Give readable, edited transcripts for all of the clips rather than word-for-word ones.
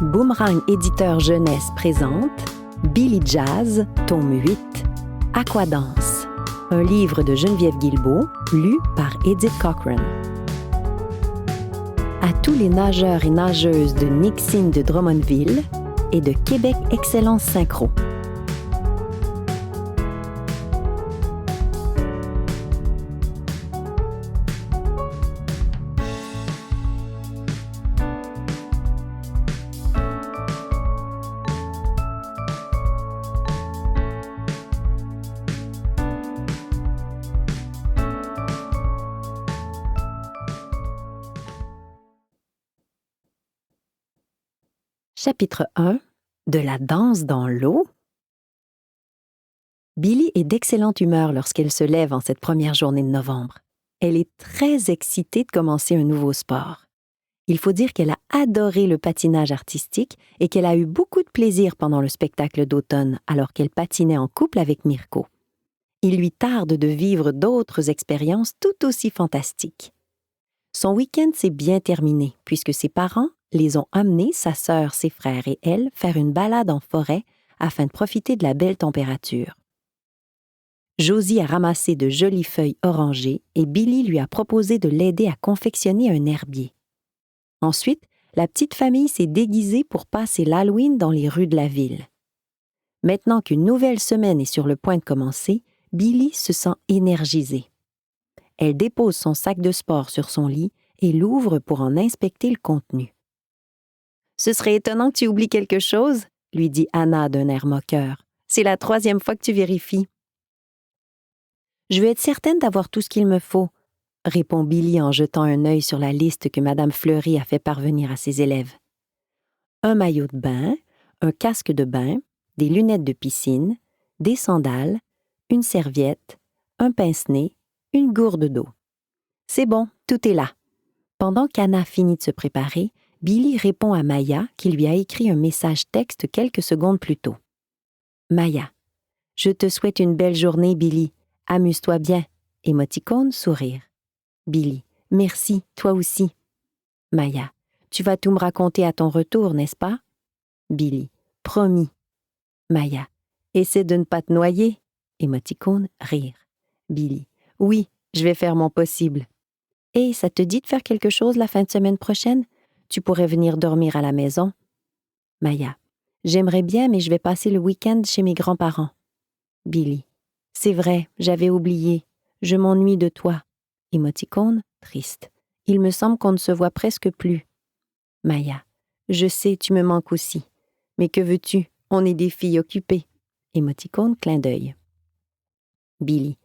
Boomerang Éditeur Jeunesse présente Billy Jazz, tome 8, Aquadance, un livre de Geneviève Guilbeault, lu par Edith Cochrane. À tous les nageurs et nageuses de Nixine de Drummondville et de Québec Excellence Synchro. Chapitre 1 de la danse dans l'eau. Billy est d'excellente humeur lorsqu'elle se lève en cette première journée de novembre. Elle est très excitée de commencer un nouveau sport. Il faut dire qu'elle a adoré le patinage artistique et qu'elle a eu beaucoup de plaisir pendant le spectacle d'automne alors qu'elle patinait en couple avec Mirko. Il lui tarde de vivre d'autres expériences tout aussi fantastiques. Son week-end s'est bien terminé puisque ses parents les ont amenés, sa sœur, ses frères et elle, faire une balade en forêt afin de profiter de la belle température. Josie a ramassé de jolies feuilles orangées et Billy lui a proposé de l'aider à confectionner un herbier. Ensuite, la petite famille s'est déguisée pour passer l'Halloween dans les rues de la ville. Maintenant qu'une nouvelle semaine est sur le point de commencer, Billy se sent énergisée. Elle dépose son sac de sport sur son lit et l'ouvre pour en inspecter le contenu. « Ce serait étonnant que tu oublies quelque chose, » lui dit Anna d'un air moqueur. « C'est la 3e fois que tu vérifies. »« Je veux être certaine d'avoir tout ce qu'il me faut, » répond Billy en jetant un œil sur la liste que Mme Fleury a fait parvenir à ses élèves. Un maillot de bain, un casque de bain, des lunettes de piscine, des sandales, une serviette, un pince-nez, une gourde d'eau. C'est bon, tout est là. Pendant qu'Anna finit de se préparer, Billy répond à Maya qui lui a écrit un message texte quelques secondes plus tôt. Maya, je te souhaite une belle journée, Billy. Amuse-toi bien. Émoticône, sourire. Billy, merci, toi aussi. Maya, tu vas tout me raconter à ton retour, n'est-ce pas? Billy, promis. Maya, essaie de ne pas te noyer. Émoticône, rire. Billy, oui, je vais faire mon possible. Et ça te dit de faire quelque chose la fin de semaine prochaine? Tu pourrais venir dormir à la maison. Maya, j'aimerais bien, mais je vais passer le week-end chez mes grands-parents. Billy, c'est vrai, j'avais oublié. Je m'ennuie de toi. Émoticône, triste. Il me semble qu'on ne se voit presque plus. Maya, je sais, tu me manques aussi. Mais que veux-tu? On est des filles occupées. Émoticône, clin d'œil. Billy,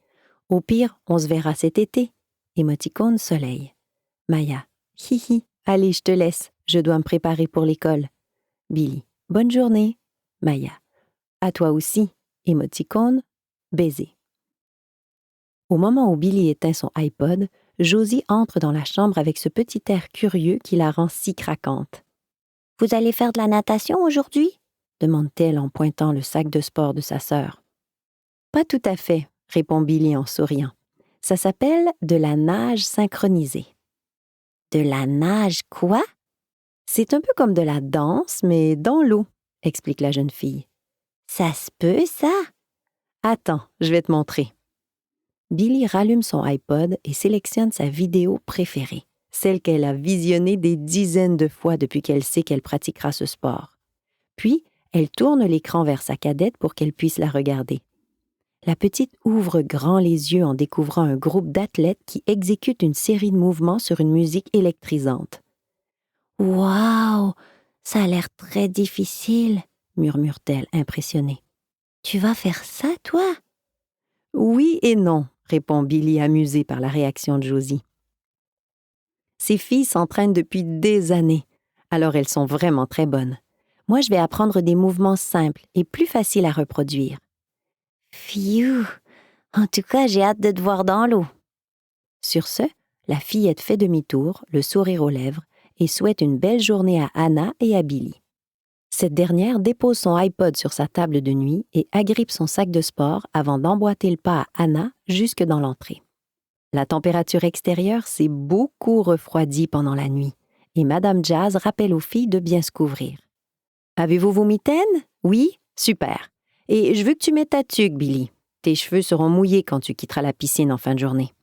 au pire, on se verra cet été. Émoticône, soleil. Maya, hihi. Allez, je te laisse, je dois me préparer pour l'école. Billy, bonne journée. Maya, à toi aussi. Émoticône, baiser. Au moment où Billy éteint son iPod, Josie entre dans la chambre avec ce petit air curieux qui la rend si craquante. « Vous allez faire de la natation aujourd'hui ?» demande-t-elle en pointant le sac de sport de sa sœur. « Pas tout à fait, » répond Billy en souriant. « Ça s'appelle de la nage synchronisée. » « De la nage quoi? » « C'est un peu comme de la danse, mais dans l'eau, » explique la jeune fille. « Ça se peut, ça? » « Attends, je vais te montrer. » Billy rallume son iPod et sélectionne sa vidéo préférée, celle qu'elle a visionnée des dizaines de fois depuis qu'elle sait qu'elle pratiquera ce sport. Puis, elle tourne l'écran vers sa cadette pour qu'elle puisse la regarder. La petite ouvre grand les yeux en découvrant un groupe d'athlètes qui exécutent une série de mouvements sur une musique électrisante. « Waouh! Ça a l'air très difficile, » murmure-t-elle, impressionnée. « Tu vas faire ça, toi? » « Oui et non, » répond Billy, amusé par la réaction de Josie. Ces filles s'entraînent depuis des années, alors elles sont vraiment très bonnes. Moi, je vais apprendre des mouvements simples et plus faciles à reproduire. Pfiou! En tout cas, j'ai hâte de te voir dans l'eau. Sur ce, la fillette fait demi-tour, le sourire aux lèvres, et souhaite une belle journée à Anna et à Billy. Cette dernière dépose son iPod sur sa table de nuit et agrippe son sac de sport avant d'emboîter le pas à Anna jusque dans l'entrée. La température extérieure s'est beaucoup refroidie pendant la nuit et Madame Jazz rappelle aux filles de bien se couvrir. Avez-vous vos mitaines? Oui? Super. Et je veux que tu mettes ta tuque, Billy. Tes cheveux seront mouillés quand tu quitteras la piscine en fin de journée.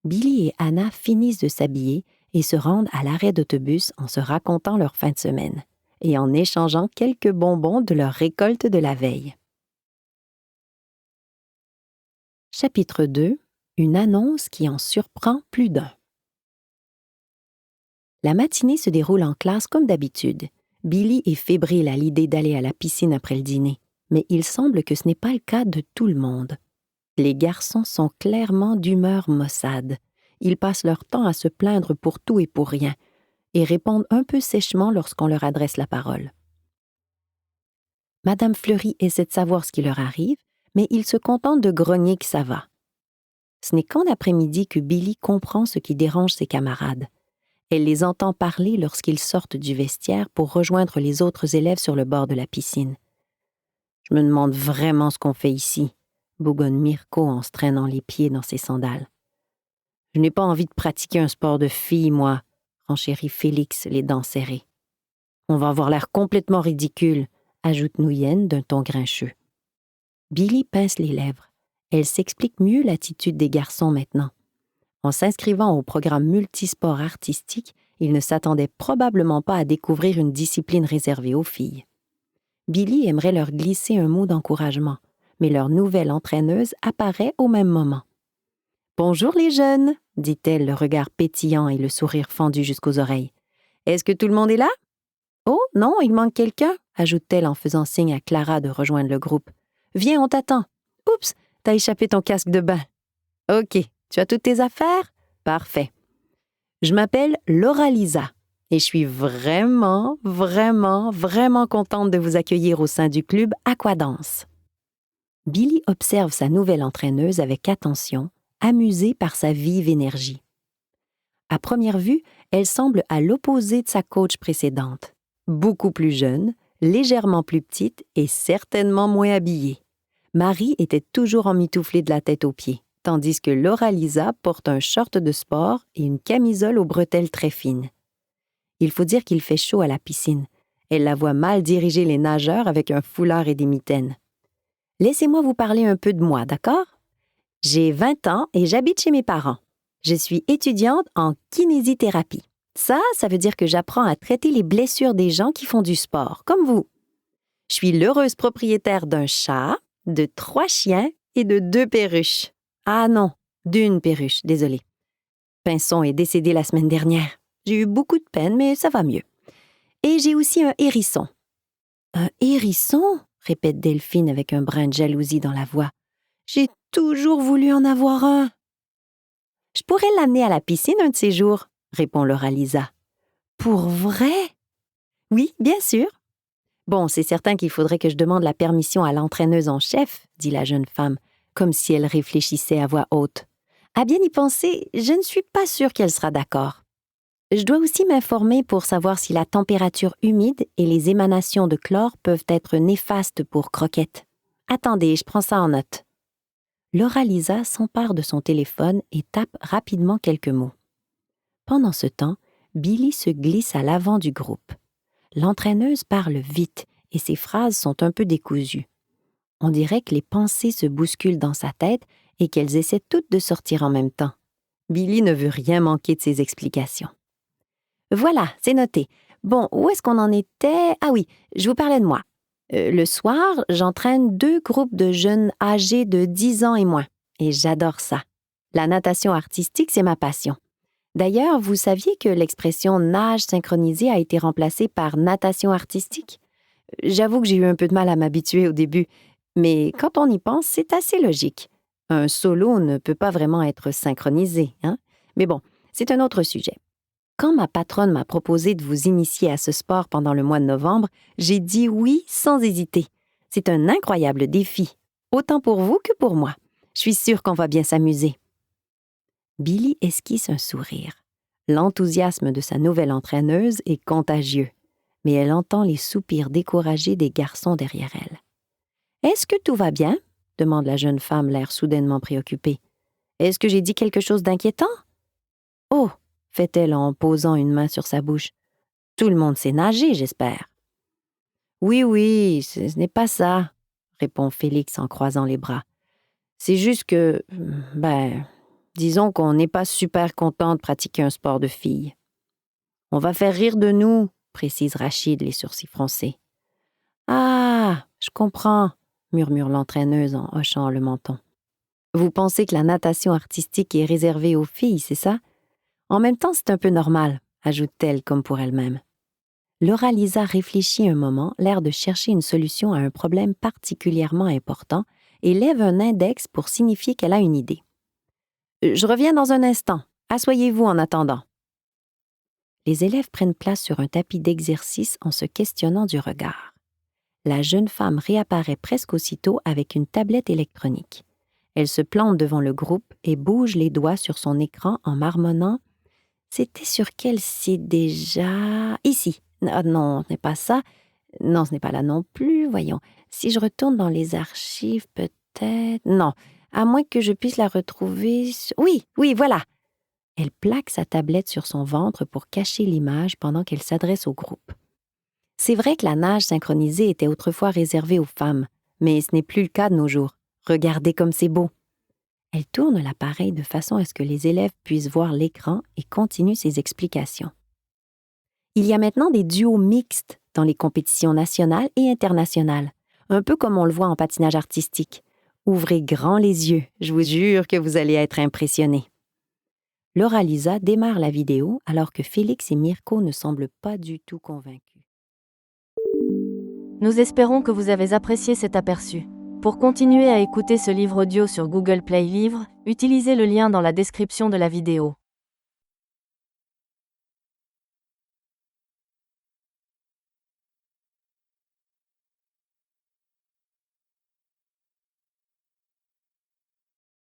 Billy et Anna finissent de s'habiller et se rendent à l'arrêt d'autobus en se racontant leur fin de semaine et en échangeant quelques bonbons de leur récolte de la veille. Chapitre 2. Une annonce qui en surprend plus d'un. La matinée se déroule en classe comme d'habitude. Billy est fébrile à l'idée d'aller à la piscine après le dîner, mais il semble que ce n'est pas le cas de tout le monde. Les garçons sont clairement d'humeur maussade. Ils passent leur temps à se plaindre pour tout et pour rien et répondent un peu sèchement lorsqu'on leur adresse la parole. Madame Fleury essaie de savoir ce qui leur arrive, mais ils se contentent de grogner que ça va. Ce n'est qu'en après-midi que Billy comprend ce qui dérange ses camarades. Elle les entend parler lorsqu'ils sortent du vestiaire pour rejoindre les autres élèves sur le bord de la piscine. « Je me demande vraiment ce qu'on fait ici », bougonne Mirko en se traînant les pieds dans ses sandales. « Je n'ai pas envie de pratiquer un sport de fille, moi », renchérit Félix, les dents serrées. « On va avoir l'air complètement ridicule », ajoute Nouyenne d'un ton grincheux. Billy pince les lèvres. Elle s'explique mieux l'attitude des garçons maintenant. En s'inscrivant au programme multisport artistique, il ne s'attendait probablement pas à découvrir une discipline réservée aux filles. Billy aimerait leur glisser un mot d'encouragement, mais leur nouvelle entraîneuse apparaît au même moment. « Bonjour les jeunes !» dit-elle, le regard pétillant et le sourire fendu jusqu'aux oreilles. « Est-ce que tout le monde est là? »« Oh, non, il manque quelqu'un !» ajoute-t-elle en faisant signe à Clara de rejoindre le groupe. « Viens, on t'attend. Oups, t'as échappé ton casque de bain. OK, tu as toutes tes affaires? Parfait. Je m'appelle Laura Lisa et je suis vraiment contente de vous accueillir au sein du club Aquadance. » Billy observe sa nouvelle entraîneuse avec attention, amusée par sa vive énergie. À première vue, elle semble à l'opposé de sa coach précédente. Beaucoup plus jeune, légèrement plus petite et certainement moins habillée. Marie était toujours emmitouflée de la tête aux pieds, tandis que Laura Lisa porte un short de sport et une camisole aux bretelles très fines. Il faut dire qu'il fait chaud à la piscine. Elle la voit mal diriger les nageurs avec un foulard et des mitaines. « Laissez-moi vous parler un peu de moi, d'accord? J'ai 20 ans et j'habite chez mes parents. Je suis étudiante en kinésithérapie. Ça veut dire que j'apprends à traiter les blessures des gens qui font du sport, comme vous. Je suis l'heureuse propriétaire d'un chat, de 3 chiens et de 2 perruches. Ah non, d'1 perruche, désolée. Pinson est décédé la semaine dernière. J'ai eu beaucoup de peine, mais ça va mieux. Et j'ai aussi un hérisson. »« Un hérisson ?» répète Delphine avec un brin de jalousie dans la voix. « J'ai toujours voulu en avoir un. »« Je pourrais l'amener à la piscine un de ces jours, » répond Laura Lisa. « Pour vrai? »« Oui, bien sûr. »« Bon, c'est certain qu'il faudrait que je demande la permission à l'entraîneuse en chef, » dit la jeune femme, comme si elle réfléchissait à voix haute. « À bien y penser, je ne suis pas sûre qu'elle sera d'accord. Je dois aussi m'informer pour savoir si la température humide et les émanations de chlore peuvent être néfastes pour Croquette. Attendez, je prends ça en note. » Laura Lisa s'empare de son téléphone et tape rapidement quelques mots. Pendant ce temps, Billy se glisse à l'avant du groupe. L'entraîneuse parle vite et ses phrases sont un peu décousues. On dirait que les pensées se bousculent dans sa tête et qu'elles essaient toutes de sortir en même temps. Billy ne veut rien manquer de ses explications. Voilà, c'est noté. Bon, où est-ce qu'on en était? Ah oui, je vous parlais de moi. Le soir, j'entraîne 2 groupes de jeunes âgés de 10 ans et moins. Et j'adore ça. La natation artistique, c'est ma passion. D'ailleurs, vous saviez que l'expression nage synchronisée a été remplacée par natation artistique? J'avoue que j'ai eu un peu de mal à m'habituer au début, mais quand on y pense, c'est assez logique. Un solo ne peut pas vraiment être synchronisé, hein? Mais bon, c'est un autre sujet. Quand ma patronne m'a proposé de vous initier à ce sport pendant le mois de novembre, j'ai dit oui sans hésiter. C'est un incroyable défi, autant pour vous que pour moi. Je suis sûre qu'on va bien s'amuser. Billy esquisse un sourire. L'enthousiasme de sa nouvelle entraîneuse est contagieux, mais elle entend les soupirs découragés des garçons derrière elle. « Est-ce que tout va bien? » demande la jeune femme, l'air soudainement préoccupée. « Est-ce que j'ai dit quelque chose d'inquiétant? »« Oh !» fait-elle en posant une main sur sa bouche. « Tout le monde sait nager, j'espère. » Oui, oui, ce n'est pas ça, répond Félix en croisant les bras. C'est juste que, disons qu'on n'est pas super content de pratiquer un sport de filles. On va faire rire de nous, précise Rachid, les sourcils froncés. Ah, je comprends, murmure l'entraîneuse en hochant le menton. Vous pensez que la natation artistique est réservée aux filles, c'est ça? En même temps, c'est un peu normal, ajoute-t-elle comme pour elle-même. Laura Lisa réfléchit un moment, l'air de chercher une solution à un problème particulièrement important, et lève un index pour signifier qu'elle a une idée. Je reviens dans un instant. Asseyez-vous en attendant. Les élèves prennent place sur un tapis d'exercice en se questionnant du regard. La jeune femme réapparaît presque aussitôt avec une tablette électronique. Elle se plante devant le groupe et bouge les doigts sur son écran en marmonnant « C'était sur quel site déjà? Ici. Ah non, ce n'est pas ça. Non, ce n'est pas là non plus. Voyons. Si je retourne dans les archives, peut-être... Non, à moins que je puisse la retrouver... Oui, voilà. » Elle plaque sa tablette sur son ventre pour cacher l'image pendant qu'elle s'adresse au groupe. C'est vrai que la nage synchronisée était autrefois réservée aux femmes, mais ce n'est plus le cas de nos jours. Regardez comme c'est beau. Elle tourne l'appareil de façon à ce que les élèves puissent voir l'écran et continue ses explications. Il y a maintenant des duos mixtes dans les compétitions nationales et internationales, un peu comme on le voit en patinage artistique. Ouvrez grand les yeux, je vous jure que vous allez être impressionnés. Laura Lisa démarre la vidéo alors que Félix et Mirko ne semblent pas du tout convaincus. Nous espérons que vous avez apprécié cet aperçu. Pour continuer à écouter ce livre audio sur Google Play Livres, utilisez le lien dans la description de la vidéo.